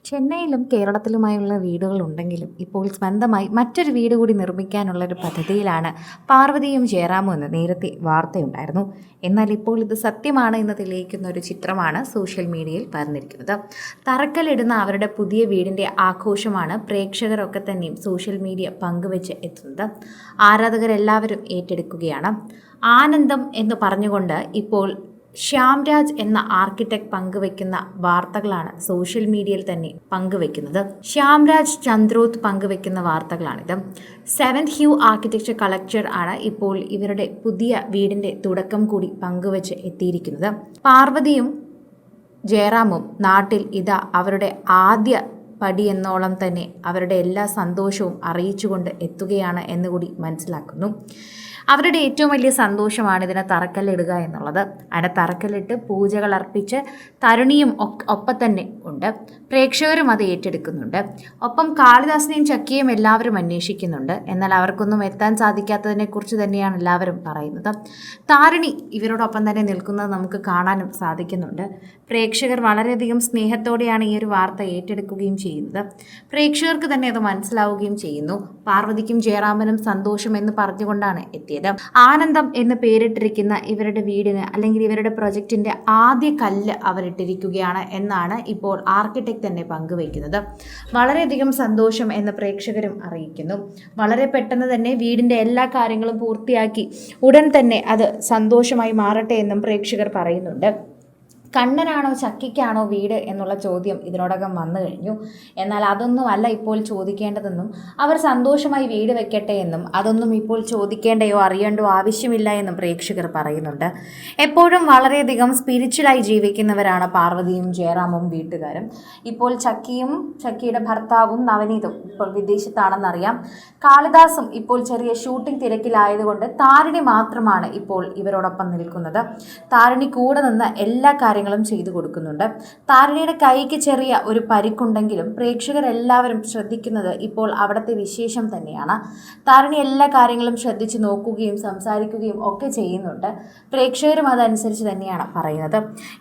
ചെന്നൈയിലും കേരളത്തിലുമായുള്ള വീടുകളുണ്ടെങ്കിലും ഇപ്പോൾ സ്വന്തമായി മറ്റൊരു വീട് കൂടി നിർമ്മിക്കാനുള്ളൊരു പദ്ധതിയിലാണ് പാർവതിയും ജയറാമും എന്ന് നേരത്തെ വാർത്തയുണ്ടായിരുന്നു. എന്നാൽ ഇപ്പോൾ ഇത് സത്യമാണ് എന്ന് തെളിയിക്കുന്ന ഒരു ചിത്രമാണ് സോഷ്യൽ മീഡിയയിൽ പരന്നിരിക്കുന്നത്. തറക്കല്ലിടുന്ന അവരുടെ പുതിയ വീടിൻ്റെ ആഘോഷമാണ് പ്രേക്ഷകരൊക്കെ തന്നെയും സോഷ്യൽ മീഡിയ പങ്കുവെച്ച് എത്തുന്നത്. ആരാധകരെല്ലാവരും ഏറ്റെടുക്കുകയാണ്. ആനന്ദം എന്ന് പറഞ്ഞുകൊണ്ട് ഇപ്പോൾ ശ്യാംരാജ് എന്ന ആർക്കിടെക്ട് പങ്കുവെക്കുന്ന വാർത്തകളാണ് സോഷ്യൽ മീഡിയയിൽ തന്നെ പങ്കുവെക്കുന്നത്. ശ്യാംരാജ് ചന്ദ്രോത്ത് പങ്കുവെക്കുന്ന വാർത്തകളാണിത്. 7th ഹ്യൂ ആർക്കിടെക്ചർ കളക്ടർ ആണ് ഇപ്പോൾ ഇവരുടെ പുതിയ വീടിന്റെ തുടക്കം കൂടി പങ്കുവെച്ച് എത്തിയിരിക്കുന്നത്. പാർവതിയും ജയറാമും നാട്ടിൽ ഇതാ അവരുടെ ആദ്യ പടിയെന്നോളം തന്നെ അവരുടെ എല്ലാ സന്തോഷവും അറിയിച്ചുകൊണ്ട് എത്തുകയാണ് എന്നുകൂടി മനസ്സിലാക്കുന്നു. അവരുടെ ഏറ്റവും വലിയ സന്തോഷമാണ് ഇതിനെ തറക്കല്ലിടുക എന്നുള്ളത്. അതിനെ തറക്കല്ലിട്ട് പൂജകൾ അർപ്പിച്ച് തരുണിയും ഒപ്പം തന്നെ ഉണ്ട്. പ്രേക്ഷകരും അത് ഏറ്റെടുക്കുന്നുണ്ട്. ഒപ്പം കാളിദാസിനെയും ചക്കിയും എല്ലാവരും അന്വേഷിക്കുന്നുണ്ട്. എന്നാൽ അവർക്കൊന്നും എത്താൻ സാധിക്കാത്തതിനെക്കുറിച്ച് തന്നെയാണ് എല്ലാവരും പറയുന്നത്. താരിണി ഇവരോടൊപ്പം തന്നെ നിൽക്കുന്നത് നമുക്ക് കാണാനും സാധിക്കുന്നുണ്ട്. പ്രേക്ഷകർ വളരെയധികം സ്നേഹത്തോടെയാണ് ഈ ഒരു വാർത്ത ഏറ്റെടുക്കുകയും ചെയ്യുന്നത്. പ്രേക്ഷകർക്ക് തന്നെ അത് മനസ്സിലാവുകയും ചെയ്യുന്നു. പാർവതിക്കും ജയറാമനും സന്തോഷം എന്ന് പറഞ്ഞുകൊണ്ടാണ് എത്തിയത്. ആനന്ദം എന്ന് പേരിട്ടിരിക്കുന്ന ഇവരുടെ വീടിന് അല്ലെങ്കിൽ ഇവരുടെ പ്രൊജക്ടിന്റെ ആദ്യ കല്ല് അവരിട്ടിരിക്കുകയാണ് എന്നാണ് ഇപ്പോൾ ആർക്കിടെക്ട് തന്നെ പങ്കുവയ്ക്കുന്നത്. വളരെയധികം സന്തോഷം എന്ന് പ്രേക്ഷകരും അറിയിക്കുന്നു. വളരെ പെട്ടെന്ന് തന്നെ വീടിന്റെ എല്ലാ കാര്യങ്ങളും പൂർത്തിയാക്കി ഉടൻ തന്നെ അത് സന്തോഷമായി മാറട്ടെ എന്നും പ്രേക്ഷകർ പറയുന്നുണ്ട്. കണ്ണനാണോ ചക്കിക്കാണോ വീട് എന്നുള്ള ചോദ്യം ഇതിനോടകം വന്നു കഴിഞ്ഞു. എന്നാൽ അതൊന്നും അല്ല ഇപ്പോൾ ചോദിക്കേണ്ടതെന്നും അവർ സന്തോഷമായി വീട് വെക്കട്ടെ എന്നും അതൊന്നും ഇപ്പോൾ ചോദിക്കേണ്ടയോ അറിയേണ്ടോ ആവശ്യമില്ല എന്നും പ്രേക്ഷകർ പറയുന്നുണ്ട്. എപ്പോഴും വളരെയധികം സ്പിരിച്വലായി ജീവിക്കുന്നവരാണ് പാർവതിയും ജയറാമും വീട്ടുകാരും. ഇപ്പോൾ ചക്കിയുടെ ഭർത്താവും നവനീതും ഇപ്പോൾ വിദേശത്താണെന്നറിയാം. കാളിദാസും ഇപ്പോൾ ചെറിയ ഷൂട്ടിംഗ് തിരക്കിലായതുകൊണ്ട് താരിണി മാത്രമാണ് ഇപ്പോൾ ഇവരോടൊപ്പം നിൽക്കുന്നത്. താരിണി കൂടെ നിന്ന് എല്ലാ കാര്യങ്ങളും ചെയ്തു കൊടുക്കുന്നുണ്ട്. താരിണിയുടെ കൈക്ക് ചെറിയ ഒരു പരിക്കുണ്ടെങ്കിലും പ്രേക്ഷകരെല്ലാവരും ശ്രദ്ധിക്കുന്നത് ഇപ്പോൾ അവിടുത്തെ വിശേഷം തന്നെയാണ്. താരിണി എല്ലാ കാര്യങ്ങളും ശ്രദ്ധിച്ച് നോക്കുകയും സംസാരിക്കുകയും ഒക്കെ ചെയ്യുന്നുണ്ട്. പ്രേക്ഷകരും അതനുസരിച്ച് തന്നെയാണ് പറയുന്നത്.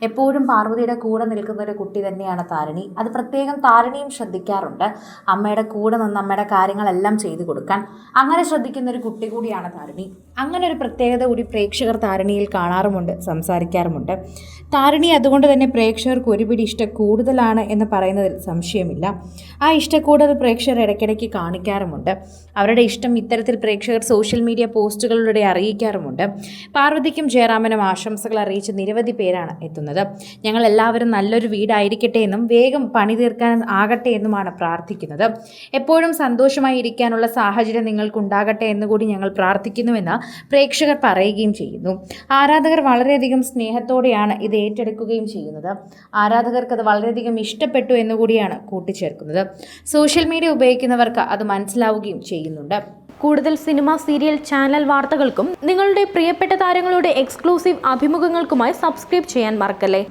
എപ്പോഴും പാർവതിയുടെ കൂടെ നിൽക്കുന്ന ഒരു കുട്ടി തന്നെയാണ് താരിണി. അത് പ്രത്യേകം താരിണിയും ശ്രദ്ധിക്കാറുണ്ട്. അമ്മയുടെ കൂടെ നിന്ന് അമ്മയുടെ കാര്യങ്ങളെല്ലാം ചെയ്തു കൊടുക്കാൻ അങ്ങനെ ശ്രദ്ധിക്കുന്ന ഒരു കുട്ടി കൂടിയാണ് താരിണി. അങ്ങനെ ഒരു പ്രത്യേകത കൂടി പ്രേക്ഷകർ താരിണിയിൽ കാണാറുമുണ്ട്, സംസാരിക്കാറുമുണ്ട്. താരിണി അതുകൊണ്ട് തന്നെ പ്രേക്ഷകർക്ക് ഒരുപിടി ഇഷ്ടം കൂടുതലാണ് എന്ന് പറയുന്നതിൽ സംശയമില്ല. ആ ഇഷ്ടക്കൂടുതൽ പ്രേക്ഷകർ ഇടയ്ക്കിടയ്ക്ക് കാണിക്കാറുമുണ്ട്. അവരുടെ ഇഷ്ടം ഇത്തരത്തിൽ പ്രേക്ഷകർ സോഷ്യൽ മീഡിയ പോസ്റ്റുകളിലൂടെ അറിയിക്കാറുമുണ്ട്. പാർവതിക്കും ജയറാമനും ആശംസകൾ അറിയിച്ച് നിരവധി പേരാണ് എത്തുന്നത്. ഞങ്ങൾ എല്ലാവരും നല്ലൊരു വീടായിരിക്കട്ടെ എന്നും വേഗം പണി തീർക്കാൻ ആകട്ടെ എന്നുമാണ് പ്രാർത്ഥിക്കുന്നത്. എപ്പോഴും സന്തോഷമായി ഇരിക്കാനുള്ള സാഹചര്യം നിങ്ങൾക്കുണ്ടാകട്ടെ എന്നുകൂടി ഞങ്ങൾ പ്രാർത്ഥിക്കുന്നുവെന്ന് പ്രേക്ഷകർ പറയുകയും ചെയ്യുന്നു. ആരാധകർ വളരെയധികം സ്നേഹത്തോടെയാണ് ഇത് ഏറ്റെടുക്കുകയും ചെയ്യുന്നത്. ആരാധകർക്ക് അത് വളരെയധികം ഇഷ്ടപ്പെട്ടു എന്നുകൂടിയാണ് കൂട്ടിച്ചേർക്കുന്നത്. സോഷ്യൽ മീഡിയ ഉപയോഗിക്കുന്നവർക്ക് അത് മനസ്സിലാവുകയും ചെയ്യുന്നുണ്ട്. കൂടുതൽ സിനിമ, സീരിയൽ, ചാനൽ വാർത്തകൾക്കും നിങ്ങളുടെ പ്രിയപ്പെട്ട താരങ്ങളുടെ എക്സ്ക്ലൂസീവ് അഭിമുഖങ്ങൾക്കുമായി സബ്സ്ക്രൈബ് ചെയ്യാൻ മറക്കല്ലേ.